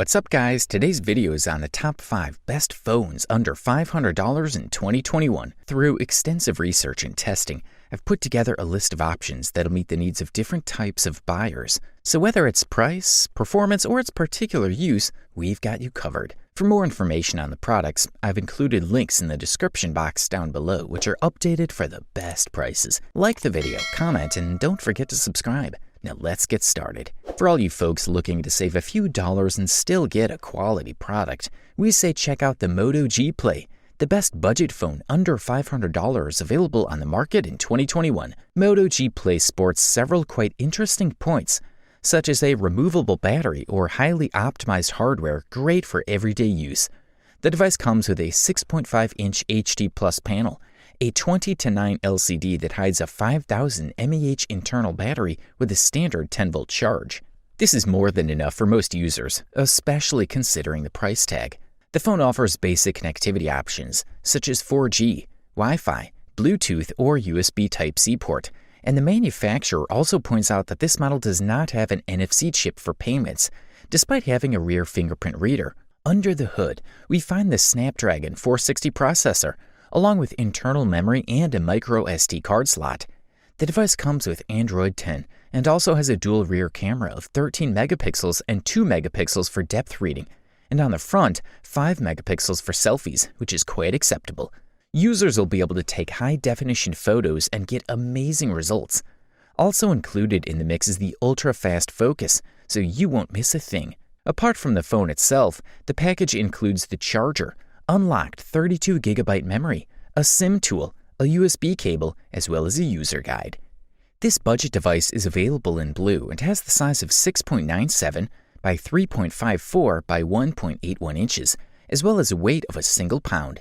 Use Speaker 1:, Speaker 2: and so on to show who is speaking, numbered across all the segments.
Speaker 1: What's up guys, today's video is on the top 5 best phones under $500 in 2021. Through extensive research and testing, I've put together a list of options that'll meet the needs of different types of buyers. So whether it's price, performance, or its particular use, we've got you covered. For more information on the products, I've included links in the description box down below which are updated for the best prices. Like the video, comment, and don't forget to subscribe. Now let's get started. For all you folks looking to save a few dollars and still get a quality product, we say check out the Moto G Play, the best budget phone under $500 available on the market in 2021. Moto G Play sports several quite interesting points, such as a removable battery or highly optimized hardware great for everyday use. The device comes with a 6.5-inch HD Plus panel, a 20:9 LCD that hides a 5000 mAh internal battery with a standard 10-volt charge. This is more than enough for most users, especially considering the price tag. The phone offers basic connectivity options such as 4G, Wi-Fi, Bluetooth, or USB Type-C port, and the manufacturer also points out that this model does not have an NFC chip for payments, despite having a rear fingerprint reader. Under the hood, we find the Snapdragon 460 processor, along with internal memory and a micro SD card slot. The device comes with Android 10 and also has a dual rear camera of 13 megapixels and 2 megapixels for depth reading, and on the front, 5 megapixels for selfies, which is quite acceptable. Users will be able to take high-definition photos and get amazing results. Also included in the mix is the ultra-fast focus, so you won't miss a thing. Apart from the phone itself, the package includes the charger, unlocked 32GB memory, a SIM tool, a USB cable, as well as a user guide. This budget device is available in blue and has the size of 6.97 by 3.54 by 1.81 inches, as well as a weight of a single pound.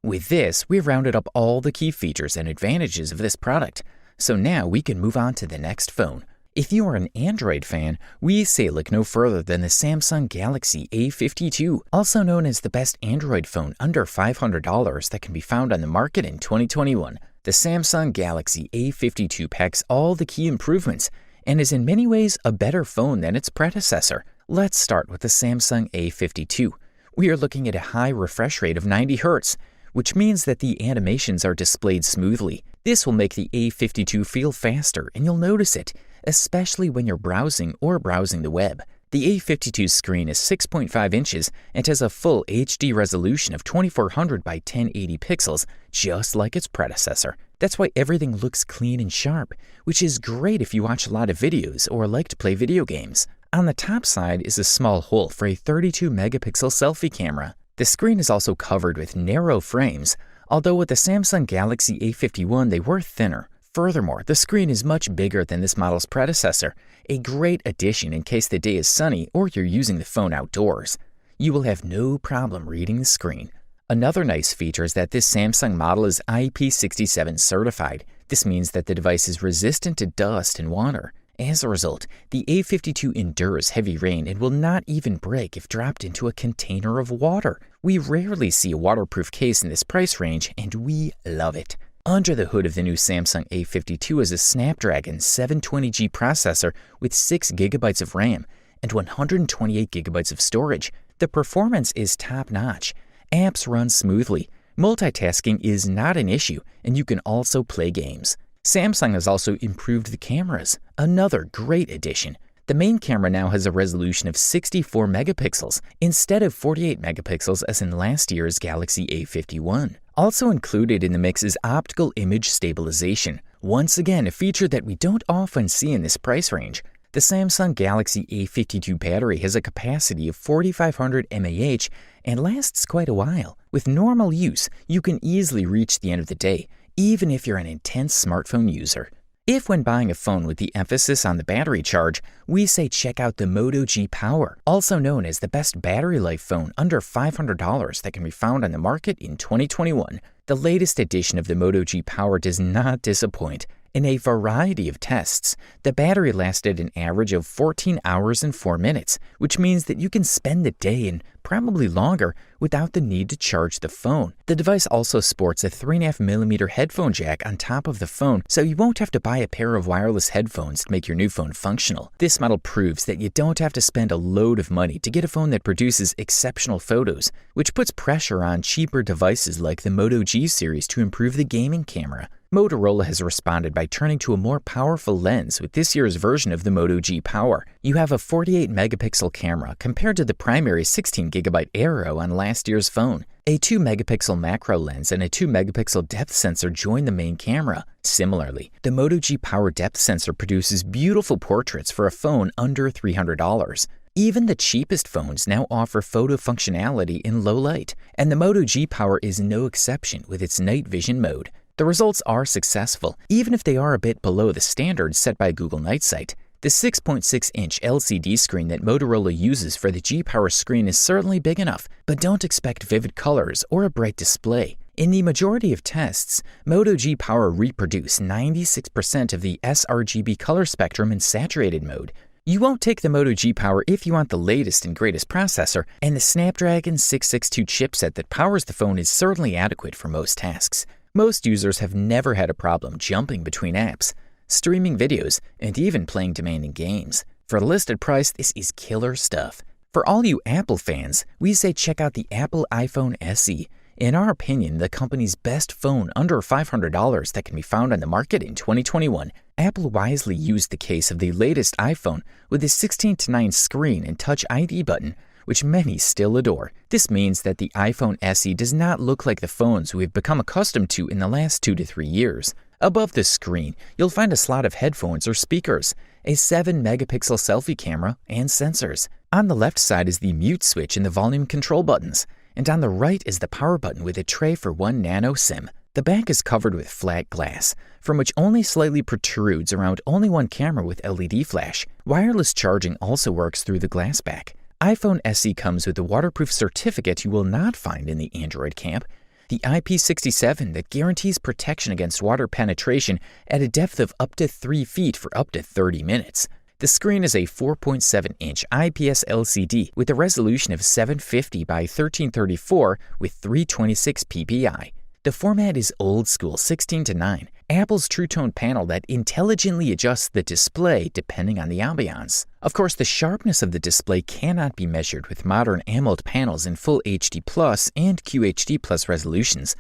Speaker 1: With this, we've rounded up all the key features and advantages of this product, so now we can move on to the next phone. If you are an Android fan, we say look no further than the Samsung Galaxy A52, also known as the best Android phone under $500 that can be found on the market in 2021. The Samsung Galaxy A52 packs all the key improvements and is in many ways a better phone than its predecessor. Let's start with the Samsung A52. We are looking at a high refresh rate of 90 Hz, which means that the animations are displayed smoothly. This will make the A52 feel faster, and you'll notice it, especially when you're browsing the web. The A52 screen is 6.5 inches and has a full HD resolution of 2400 by 1080 pixels, just like its predecessor. That's why everything looks clean and sharp, which is great if you watch a lot of videos or like to play video games. On the top side is a small hole for a 32-megapixel selfie camera. The screen is also covered with narrow frames, although with the Samsung Galaxy A51 they were thinner. Furthermore, the screen is much bigger than this model's predecessor, a great addition in case the day is sunny or you're using the phone outdoors. You will have no problem reading the screen. Another nice feature is that this Samsung model is IP67 certified. This means that the device is resistant to dust and water. As a result, the A52 endures heavy rain and will not even break if dropped into a container of water. We rarely see a waterproof case in this price range, and we love it. Under the hood of the new Samsung A52 is a Snapdragon 720G processor with 6GB of RAM and 128GB of storage. The performance is top-notch. Apps run smoothly. Multitasking is not an issue, and you can also play games. Samsung has also improved the cameras, another great addition. The main camera now has a resolution of 64 megapixels instead of 48 megapixels as in last year's Galaxy A51. Also included in the mix is optical image stabilization, once again a feature that we don't often see in this price range. The Samsung Galaxy A52 battery has a capacity of 4500 mAh and lasts quite a while. With normal use, you can easily reach the end of the day, even if you're an intense smartphone user. If when buying a phone with the emphasis on the battery charge, we say check out the Moto G Power, also known as the best battery life phone under $500 that can be found on the market in 2021. The latest edition of the Moto G Power does not disappoint. In a variety of tests, the battery lasted an average of 14 hours and 4 minutes, which means that you can spend the day and probably longer without the need to charge the phone. The device also sports a 3.5mm headphone jack on top of the phone, so you won't have to buy a pair of wireless headphones to make your new phone functional. This model proves that you don't have to spend a load of money to get a phone that produces exceptional photos, which puts pressure on cheaper devices like the Moto G series to improve the gaming camera. Motorola has responded by turning to a more powerful lens with this year's version of the Moto G Power. You have a 48-megapixel camera compared to the primary 16GB Aero on last year's phone. A 2-megapixel macro lens and a 2-megapixel depth sensor join the main camera. Similarly, the Moto G Power depth sensor produces beautiful portraits for a phone under $300. Even the cheapest phones now offer photo functionality in low light, and the Moto G Power is no exception with its night vision mode. The results are successful, even if they are a bit below the standards set by Google Night Sight. The 6.6-inch LCD screen that Motorola uses for the G Power screen is certainly big enough, but don't expect vivid colors or a bright display. In the majority of tests, Moto G Power reproduced 96% of the sRGB color spectrum in saturated mode. You won't take the Moto G Power if you want the latest and greatest processor, and the Snapdragon 662 chipset that powers the phone is certainly adequate for most tasks. Most users have never had a problem jumping between apps, streaming videos, and even playing demanding games. For a listed price, this is killer stuff. For all you Apple fans, we say check out the Apple iPhone SE. In our opinion, the company's best phone under $500 that can be found on the market in 2021. Apple wisely used the case of the latest iPhone with its 16:9 screen and Touch ID button, which many still adore. This means that the iPhone SE does not look like the phones we've become accustomed to in the last 2 to 3 years. Above the screen, you'll find a slot of headphones or speakers, a 7-megapixel selfie camera, and sensors. On the left side is the mute switch and the volume control buttons, and on the right is the power button with a tray for 1 nano SIM. The back is covered with flat glass, from which only slightly protrudes around only one camera with LED flash. Wireless charging also works through the glass back. iPhone SE comes with a waterproof certificate you will not find in the Android camp, the IP67 that guarantees protection against water penetration at a depth of up to 3 feet for up to 30 minutes. The screen is a 4.7-inch IPS LCD with a resolution of 750 by 1334 with 326 ppi. The format is old-school 16:9, Apple's True Tone panel that intelligently adjusts the display depending on the ambiance. Of course, the sharpness of the display cannot be measured with modern AMOLED panels in Full HD Plus and QHD Plus resolutions,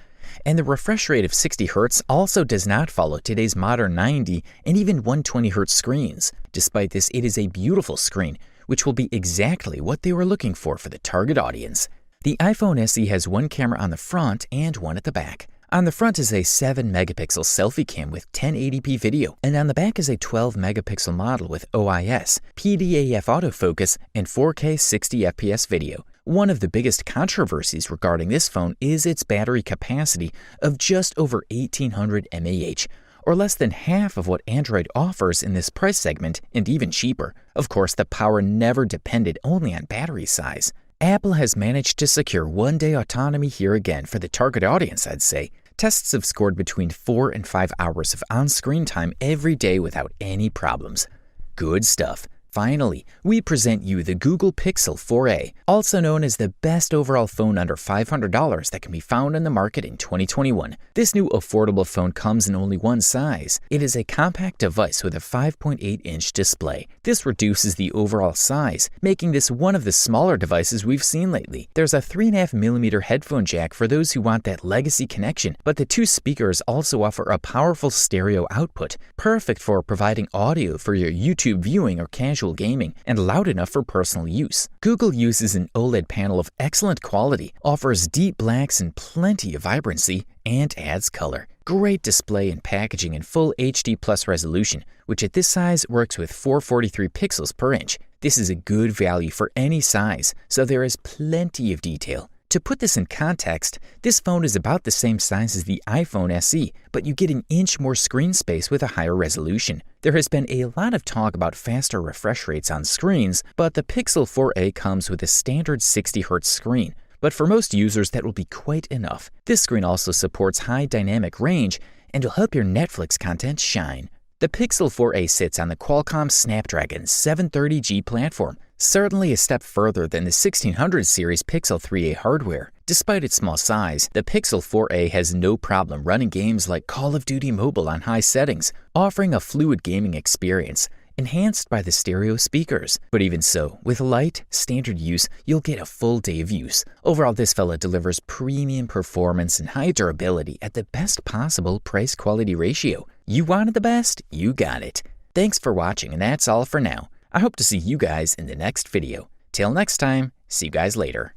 Speaker 1: and the refresh rate of 60 Hz also does not follow today's modern 90 and even 120 Hz screens. Despite this, it is a beautiful screen, which will be exactly what they were looking for the target audience. The iPhone SE has one camera on the front and one at the back. On the front is a 7-megapixel selfie cam with 1080p video, and on the back is a 12-megapixel model with OIS, PDAF autofocus, and 4K 60fps video. One of the biggest controversies regarding this phone is its battery capacity of just over 1800 mAh, or less than half of what Android offers in this price segment and even cheaper. Of course, the power never depended only on battery size. Apple has managed to secure one-day autonomy here again for the target audience, I'd say. Tests have scored between 4 and 5 hours of on-screen time every day without any problems. Good stuff. Finally, we present you the Google Pixel 4a, also known as the best overall phone under $500 that can be found on the market in 2021. This new affordable phone comes in only one size. It is a compact device with a 5.8-inch display. This reduces the overall size, making this one of the smaller devices we've seen lately. There's a 3.5mm headphone jack for those who want that legacy connection, but the 2 speakers also offer a powerful stereo output, perfect for providing audio for your YouTube viewing or casual gaming, and loud enough for personal use. Google uses an OLED panel of excellent quality, offers deep blacks and plenty of vibrancy, and adds color. Great display and packaging in Full HD Plus resolution, which at this size works with 443 pixels per inch. This is a good value for any size, so there is plenty of detail. To put this in context, this phone is about the same size as the iPhone SE, but you get an inch more screen space with a higher resolution. There has been a lot of talk about faster refresh rates on screens, but the Pixel 4a comes with a standard 60 Hz screen. But for most users, that will be quite enough. This screen also supports high dynamic range and will help your Netflix content shine. The Pixel 4a sits on the Qualcomm Snapdragon 730G platform, certainly a step further than the 1600 series Pixel 3a hardware. Despite its small size, the Pixel 4a has no problem running games like Call of Duty Mobile on high settings, offering a fluid gaming experience, enhanced by the stereo speakers. But even so, with light, standard use, you'll get a full day of use. Overall, this fella delivers premium performance and high durability at the best possible price-quality ratio. You wanted the best, you got it. Thanks for watching, and that's all for now. I hope to see you guys in the next video. Till next time, see you guys later.